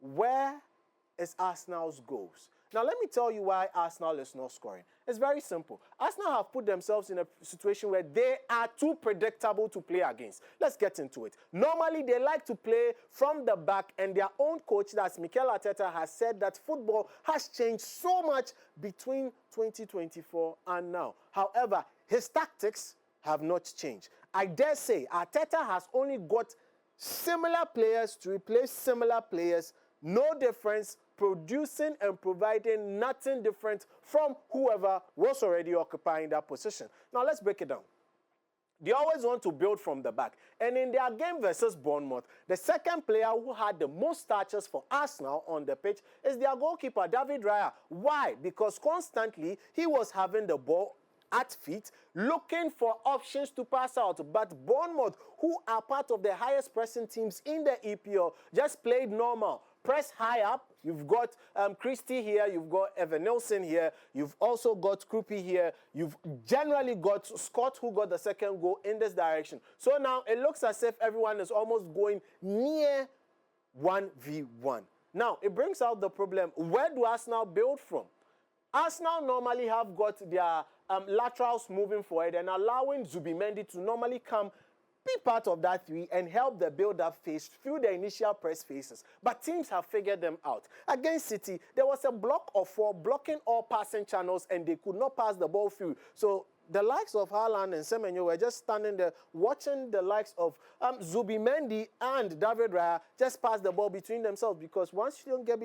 where is Arsenal's goals? Now, let me tell you why Arsenal is not scoring. It's very simple. Arsenal have put themselves in a situation where they are too predictable to play against. Let's get into it. Normally, they like to play from the back, and their own coach, that's Mikel Arteta, has said that football has changed so much between 2024 and now. However, his tactics have not changed. I dare say Arteta has only got similar players to replace similar players, no difference, producing and providing nothing different from whoever was already occupying that position. Now, let's break it down. They always want to build from the back. And in their game versus Bournemouth, the second player who had the most touches for Arsenal on the pitch is their goalkeeper, David Raya. Why? Because constantly he was having the ball at feet, looking for options to pass out. But Bournemouth, who are part of the highest pressing teams in the EPL, just played normal. Press high up. You've got Christie here. You've got Evan Nelson here. You've also got Krupi here. You've generally got Scott, who got the second goal in this direction. So now it looks as if everyone is almost going near 1v1. Now, it brings out the problem. Where do Arsenal build from? Arsenal normally have got their laterals moving forward and allowing Zubimendi to normally come, be part of that three and help the build-up phase through the initial press phases. But teams have figured them out. Against City, there was a block of 4 blocking all passing channels, and they could not pass the ball through. So the likes of Haaland and Semenyo were just standing there watching the likes of Zubimendi and David Raya just pass the ball between themselves, because once you don't get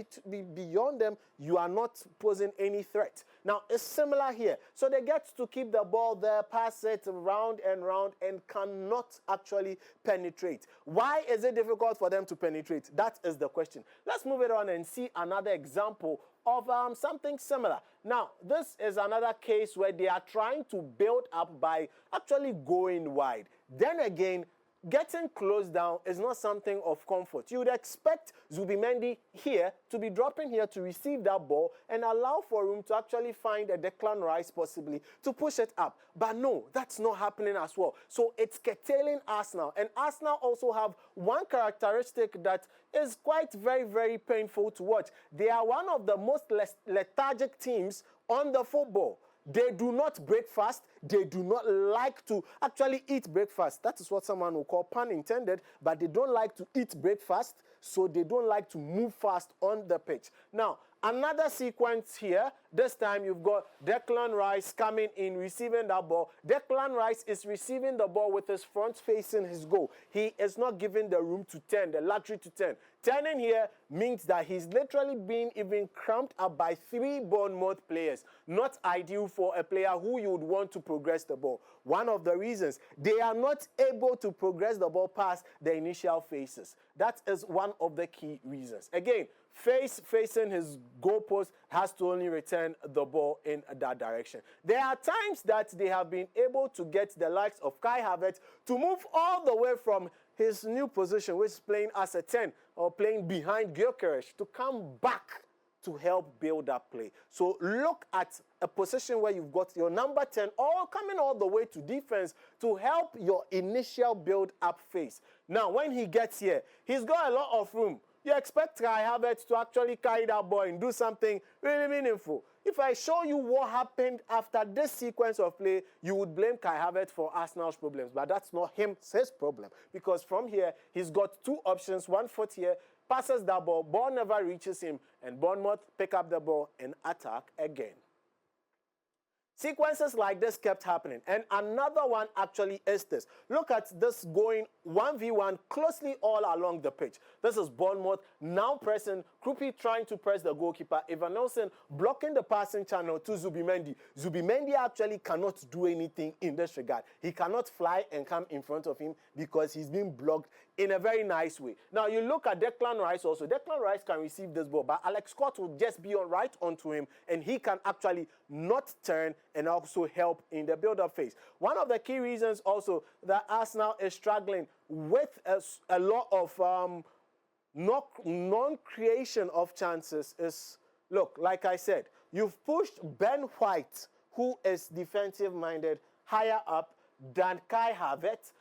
beyond them, you are not posing any threat. Now, it's similar here. So they get to keep the ball there, pass it round and round, and cannot actually penetrate. Why is it difficult for them to penetrate? That is the question. Let's move it on and see another example of something similar. Now, this is another case where they are trying to build up by actually going wide. Then again, getting close down is not something of comfort. You would expect Zubimendi here to be dropping here to receive that ball and allow for room to actually find a Declan Rice possibly to push it up. But no, that's not happening as well. So it's curtailing Arsenal. And Arsenal also have one characteristic that is quite very, very painful to watch. They are one of the most lethargic teams on the football. They do not break fast. They do not like to actually eat breakfast. That is what someone will call pun intended, but they don't like to eat breakfast, so they don't like to move fast on the pitch. Now, another sequence here. This time you've got Declan Rice coming in, receiving that ball. Declan Rice is receiving the ball with his front facing his goal. He is not given the room to turn, the luxury to turn. Turning here means that he's literally being even cramped up by 3 Bournemouth players. Not ideal for a player who you would want to progress the ball. One of the reasons they are not able to progress the ball past the initial phases. That is one of the key reasons. Again, facing his goalpost has to only return the ball in that direction. There are times that they have been able to get the likes of Kai Havertz to move all the way from his new position, which is playing as a 10 or playing behind Gyökeres, to come back to help build that play. So look at a position where you've got your number 10 all coming all the way to defense to help your initial build-up phase. Now, when he gets here, he's got a lot of room. You expect Kai Havertz to actually carry that ball and do something really meaningful. If I show you what happened after this sequence of play, you would blame Kai Havertz for Arsenal's problems. But that's not his problem. Because from here, he's got 2 options, 1 foot here, passes that ball never reaches him, and Bournemouth pick up the ball and attack again. Sequences like this kept happening. And another one actually is this. Look at this going 1v1 closely all along the pitch. This is Bournemouth now pressing. Krupi trying to press the goalkeeper. Evan Nelson blocking the passing channel to Zubimendi. Zubimendi actually cannot do anything in this regard. He cannot fly and come in front of him because he's being blocked in a very nice way. Now, you look at Declan Rice also. Declan Rice can receive this ball, but Alex Scott will just be right onto him, and he can actually not turn and also help in the build-up phase. One of the key reasons also that Arsenal is struggling with a lot of non-creation of chances is, look, like I said, you've pushed Ben White, who is defensive-minded, higher up than Kai Havertz,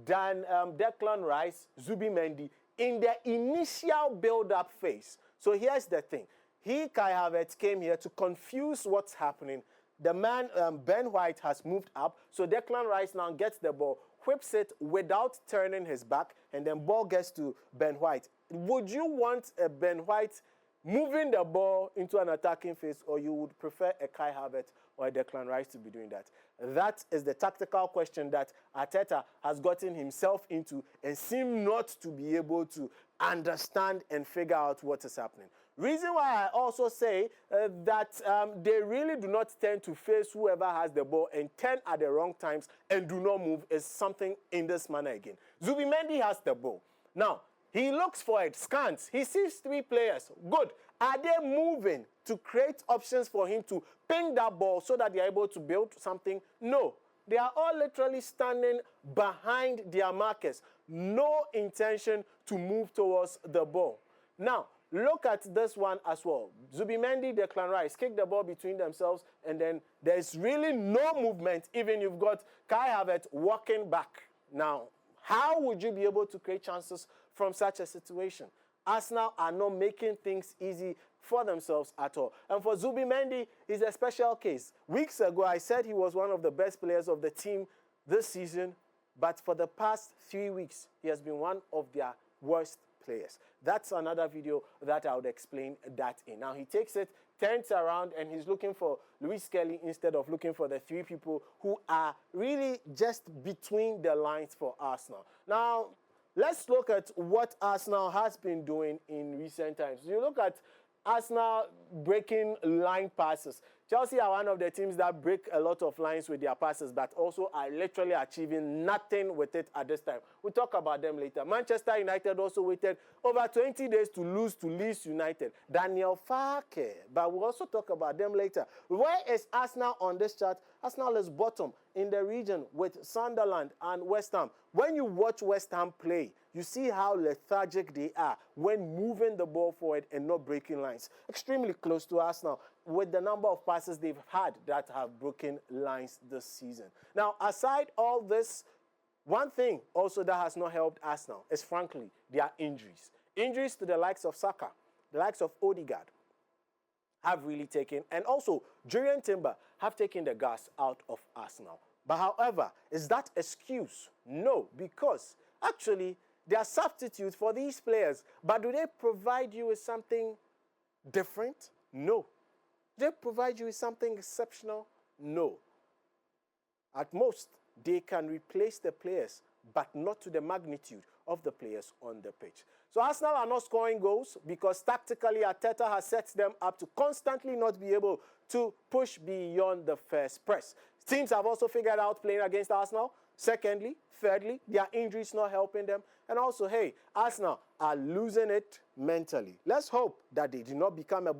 than Declan Rice, Zubimendi, in the initial build-up phase. So here's the thing. Kai Havertz, came here to confuse what's happening. The man, Ben White, has moved up. So Declan Rice now gets the ball, whips it without turning his back, and then ball gets to Ben White. Would you want a Ben White moving the ball into an attacking phase, or you would prefer a Kai Havertz or a Declan Rice to be doing that? That is the tactical question that Arteta has gotten himself into and seems not to be able to understand and figure out what is happening. Reason why I also say that they really do not tend to face whoever has the ball and turn at the wrong times and do not move is something in this manner again. Zubimendi has the ball. Now, he looks for it, scans. He sees 3 players. Good. Are they moving to create options for him to ping that ball so that they are able to build something? No. They are all literally standing behind their markers. No intention to move towards the ball. Now, look at this one as well. Zubimendi, Declan Rice kick the ball between themselves, and then there's really no movement. Even you've got Kai Havertz walking back. Now, how would you be able to create chances from such a situation? Arsenal are not making things easy for themselves at all. And for Zubimendi, it's a special case. Weeks ago, I said he was one of the best players of the team this season, but for the past 3 weeks, he has been one of their worst players. That's another video that I would explain that in. Now, he takes it, turns around, and he's looking for Luis Kelly instead of looking for the 3 people who are really just between the lines for Arsenal. Now, let's look at what Arsenal has been doing in recent times. You look at Arsenal breaking line passes. Chelsea are one of the teams that break a lot of lines with their passes, but also are literally achieving nothing with it at this time. We'll talk about them later. Manchester United also waited over 20 days to lose to Leeds United. Daniel Farke, but we'll also talk about them later. Where is Arsenal on this chart? Arsenal is bottom in the region with Sunderland and West Ham. When you watch West Ham play, you see how lethargic they are when moving the ball forward and not breaking lines. Extremely close to Arsenal with the number of passes they've had that have broken lines this season. Now, aside all this, one thing also that has not helped Arsenal is, frankly, their injuries. Injuries to the likes of Saka, the likes of Odegaard have really taken, and also Jurriën Timber have taken the gas out of Arsenal. But however, is that excuse? No, because actually they are substitutes for these players. But do they provide you with something different? No. Do they provide you with something exceptional? No. At most, they can replace the players, but not to the magnitude of the players on the pitch. So Arsenal are not scoring goals because tactically Arteta has set them up to constantly not be able to push beyond the first press. Teams have also figured out playing against Arsenal. Secondly, thirdly, their injuries not helping them. And also, hey, Arsenal are losing it mentally. Let's hope that they do not become a